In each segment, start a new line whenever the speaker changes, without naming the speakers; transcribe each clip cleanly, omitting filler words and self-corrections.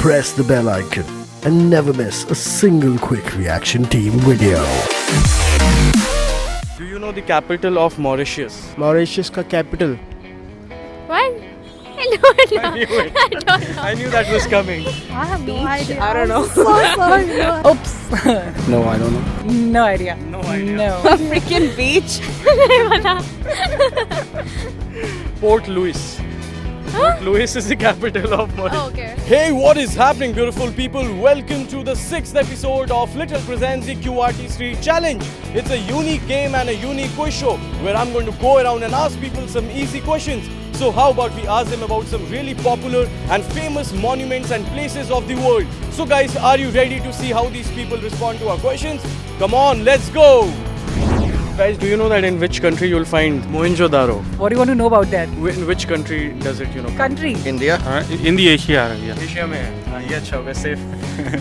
press the bell icon and never miss a single quick reaction team video.
Do you know the capital of Mauritius?
Mauritius का capital
What? I don't know.
I knew it.
I don't know.
I knew that was coming.
I have no idea.
I don't know.
So sorry.
Oops.
No I don't know
No idea.
No idea.
No. A freaking beach.
नहीं पता.
Port Louis. Port Louis is the capital of Mauritius.
Oh, okay.
Hey, what is happening, beautiful people? Welcome to the 6th episode of Little Presents the QRT Street Challenge. It's a unique game and a unique quiz show where I'm going to go around and ask people some easy questions. So how about we ask them about some really popular and famous monuments and places of the world. So guys, are you ready to see how these people respond to our questions? Come on, let's go! Guys, do you know that in which country you'll find Mohenjo-daro?
What do you want to know about that?
In which country does it,
Country.
India
in the Asia Asia में है हाँ ये अच्छा होगा safe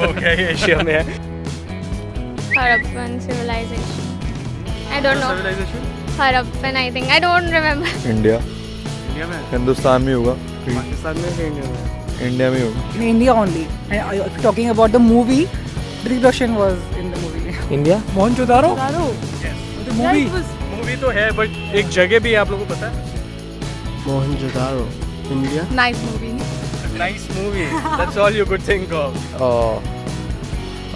हो गया ये Asia में है
Harappan civilization. I don't know.
Civilization?
Harappan, I think. I don't remember.
India
India में है
हिंदुस्तान में होगा
पाकिस्तान में है इंडिया में है
इंडिया में होगा
In India only. And if you're talking about the movie, Hrithik Roshan was in the movie.
India
Mohenjo-daro? The movie.
Movie तो है बट एक जगह भी है आप लोगों को पता है
Mohenjodaro India
Nice movie.
Nice movie that's all you could think of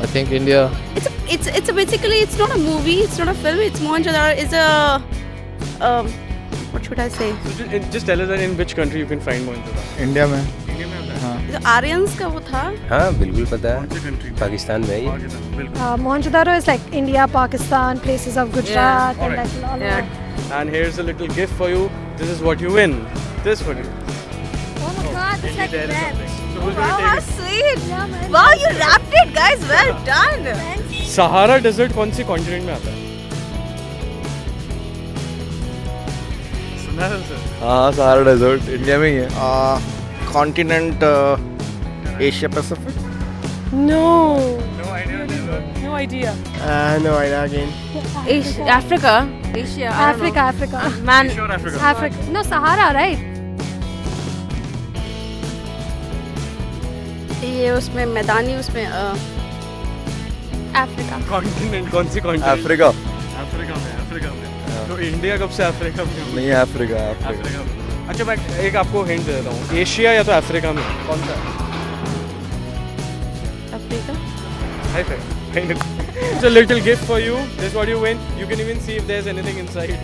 I think India
It's basically it's not a movie, it's not a film, it's Mohenjo-daro is a what should I say?
just tell us that in which country you can find Mohenjo-daro
India में
India में होता है
जो Aryans का वो था.
हाँ बिल्कुल पता
कौन सी कंट्री
है पाकिस्तान में है ये
बिल्कुल
Mohenjo-daro is like India, Pakistan, places of Gujarat, and
Alright.
like all
Yeah.
and here's a little gift for you this is what you win this for you
Oh my God, it's like
There is
red.
something. So who's
Wow,
gonna
how
take it?
sweet!
Yeah, man.
Wow, you wrapped it, guys. Well done.
Sahara desert कौन सी continent में आता है सुना है sir
हाँ Sahara desert India में ही है
continent Asia Pacific
No.
No idea
No idea.
No idea again
Africa. Asia. I don't
Africa, Africa.
know. Man.
Sure Africa
Africa. No, Sahara, right?
ये उसमें मैदानी उसमें
Africa.
कॉन्टिनेंट कौन सी कॉन्टिनेंट
अफ्रीका
अफ्रीका में तो इंडिया कब से अफ्रीका में हो गया?
नहीं अफ्रीका अफ्रीका
अफ्रीका में अच्छा मैं एक आपको हिंट दे देता हूँ एशिया या तो अफ्रीका में कौन सा
Africa.
High five It's a little gift for you. This is what you win. You can even see if there's anything inside.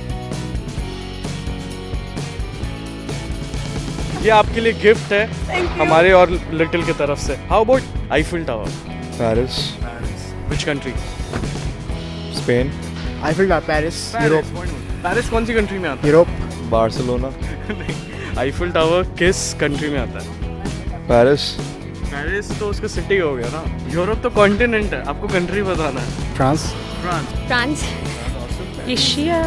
ये आपके लिए गिफ्ट है हमारे और लिटिल की तरफ से. How about Eiffel Tower?
Paris
Which country?
Spain
Eiffel tower Paris Europe
Paris कौन सी कंट्री में आता
यूरोप
बार्सिलोना
है? Eiffel Tower किस कंट्री में आता है?
पेरिस
पेरिस तो उसका सिटी हो गया ना. यूरोप तो कॉन्टिनेंट है. आपको कंट्री बताना है.
France
France.
France.
Asia.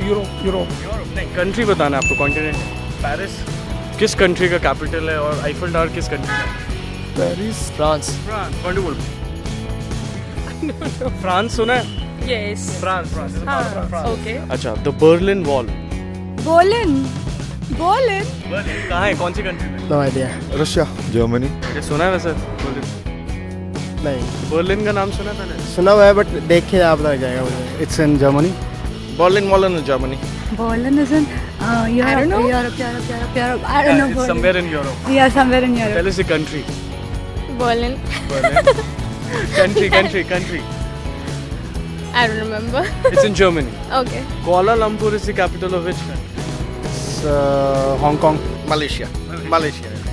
Europe.
नहीं कंट्री बताना है आपको कॉन्टिनेंट. पेरिस किस कंट्री का कैपिटल है और आईफिल टावर किस कंट्री का है?
Paris France
France. Wonderful. France सुना है?
Yes.
France France.
Okay.
अच्छा द बर्लिन वॉल
Berlin.
कहाँ है कौन सी कंट्री में?
नो आइडिया रशिया
जर्मनी
ये सुना है वैसे बर्लिन.
नहीं
बर्लिन का नाम सुना है पहले?
सुना हुआ है बट देख के आप लग जाएगा मुझे it's in Germany Berlin Germany
Berlin is in Europe. I don't know. Europe. I don't know.
It's somewhere in Europe.
Yeah, somewhere in Europe.
Tell us the country.
Berlin.
Country.
I don't remember.
It's in Germany.
Okay.
Kuala Lumpur is the capital of which country?
It's Hong Kong Malaysia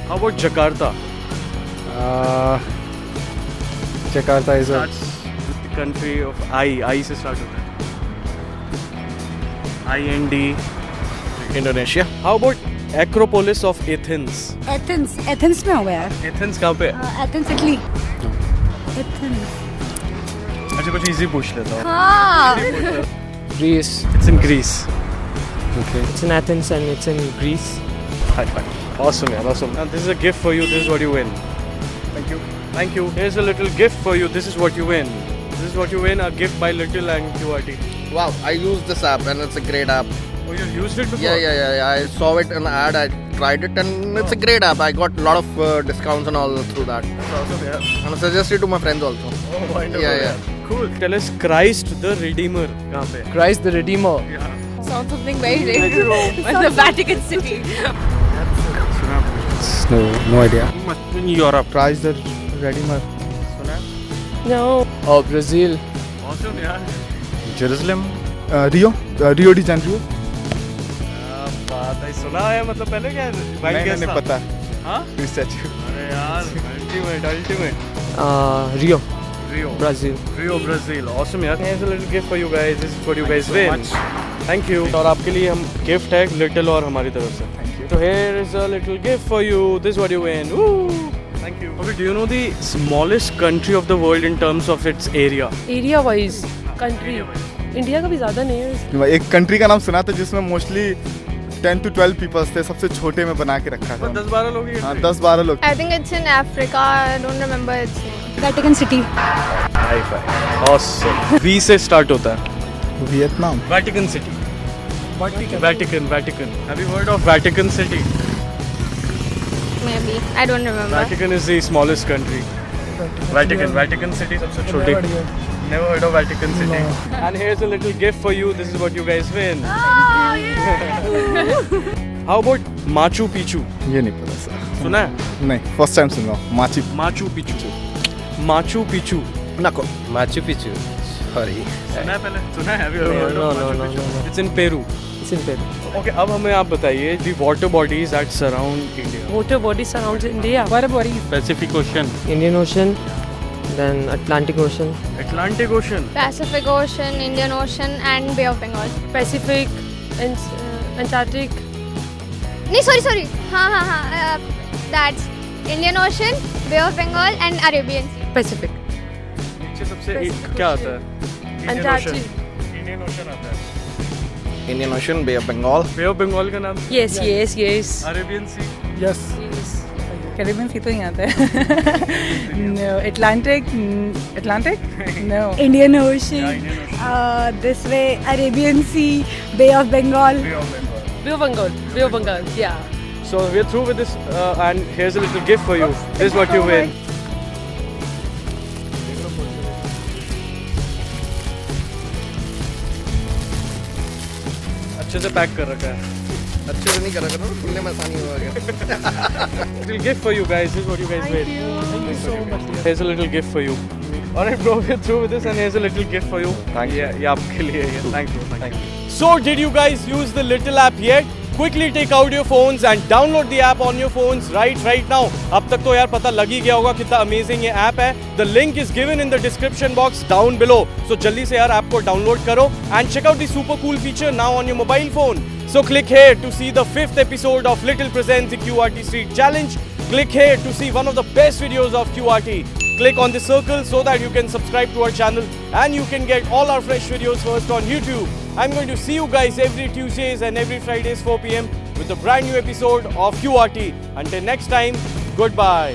How about Jakarta?
Jakarta is
That's the country of I से start होता है. IND.
Indonesia
How about Acropolis of Athens?
Athens में हो गया.
Athens कहाँ पे है?
Athens, Italy. Athens.
अच्छा कुछ easy पूछ लेता हूँ.
हाँ.
Greece
It's in Greece.
It's in Athens and it's in Greece
High five. Awesome, man. Awesome. Now, this is a gift for you. This is what you win. Thank you. Here's a little gift for you. This is what you win. This is what you win. A gift by Little and QRT.
Wow, I use this app and it's a great app.
Oh, you've used it before?
Yeah. I saw it in an ad. I
tried it and it's a great app. I got a lot of discounts and all through that. And I suggest it to my friends also.
Oh, wonderful.
Yeah.
Cool. Tell us Christ the Redeemer. कहाँ पे?
Christ the Redeemer.
Sounds something very random. The Vatican City.
No idea.
In Europe.
Christ the Redeemer.
No.
Oh, Brazil.
Awesome, यार.
Jerusalem.
Rio de Janeiro.
बात है सुना है मतलब पहले क्या
नहीं पता.
हाँ?
Statue.
अरे यार ultimate.
Rio.
Rio.
Brazil.
Rio, Brazil. Awesome यार. Here's a little gift for you guys. This is what you guys win. Thank you. और आपके लिए हम gift है little और हमारी तरफ से. Thank you. So here is a little gift for you. This is what you win. Woo! Thank you. Okay, do you know the smallest country of the world in terms of its area?
Area wise, country. India का भी ज़्यादा नहीं है.
एक country का नाम सुना था जिसमें मोस्टली 10 to 12 पीपल्स थे, सबसे छोटे में बना के रखा था.
10-12 लोग ही.
हाँ 10-12 लोग.
I think it's in Africa. I don't remember its name.
Vatican City.
High five. Awesome. V से start होता है.
Vietnam.
Vatican City. Vatican. Have you heard of Vatican City?
Maybe. I don't remember.
Vatican is the smallest country. Vatican City सबसे छोटी. Never heard of Vatican City. And here's a little gift for you. This is what you guys win.
Oh, yeah.
How about Machu Picchu?
ये नहीं पता sir.
सुना है?
नहीं, first time सुन रहा हूँ.
Machu Picchu.
नको.
Machu Picchu. Sorry.
सुना है पहले? सुना है? Have you ever heard of Machu Picchu? It's in Peru.
It's in Peru.
Okay, अब हमें आप बताइए the water bodies that surround India.
Water body surrounds India.
What about you?
Pacific Ocean.
Indian Ocean. Then Atlantic Ocean.
Atlantic Ocean.
Pacific Ocean, Indian Ocean, and Bay of Bengal.
Pacific and Antarctic.
No, sorry. हाँ. That's Indian Ocean, Bay of Bengal, and Arabian Sea.
Pacific.
नीचे सबसे क्या आता है?
Antarctic.
Indian Ocean आता है.
Indian Ocean, Bay of Bengal.
Bay of Bengal का नाम?
Yes.
Arabian Sea.
Yes. Caribbean Sea तो नहीं आता है. No. Atlantic. No.
Indian Ocean. This way, Arabian Sea, Bay of Bengal. Bay of Bengal. Yeah.
So we're through with this, and here's a little gift for you. This is what you win. अच्छे से pack कर रखा है.
अच्छे से नहीं कर रहा था, खुलने में आसानी हो गया.
Little gift for you guys. This is what you guys win. Thank you so much. Here's a little gift for you. Alright, bro, we're through with this, and here's a little gift for you.
Thank you.
ये आपके लिए है. Thank you. So, did you guys use the little app yet? Quickly take out your phones and download the app on your phones right now. अब तक तो यार पता लग ही गया होगा कितना amazing ये app है. The link is given in the description box down below. So जल्दी से यार app को download करो and check out the super cool feature now on your mobile phone. So click here to see the 5th episode of Little Presents the QRT Street Challenge. Click here to see one of the best videos of QRT. Click on the circle so that you can subscribe to our channel and you can get all our fresh videos first on YouTube. I'm going to see you guys every Tuesdays and every Fridays 4 PM with a brand new episode of QRT. Until next time, goodbye.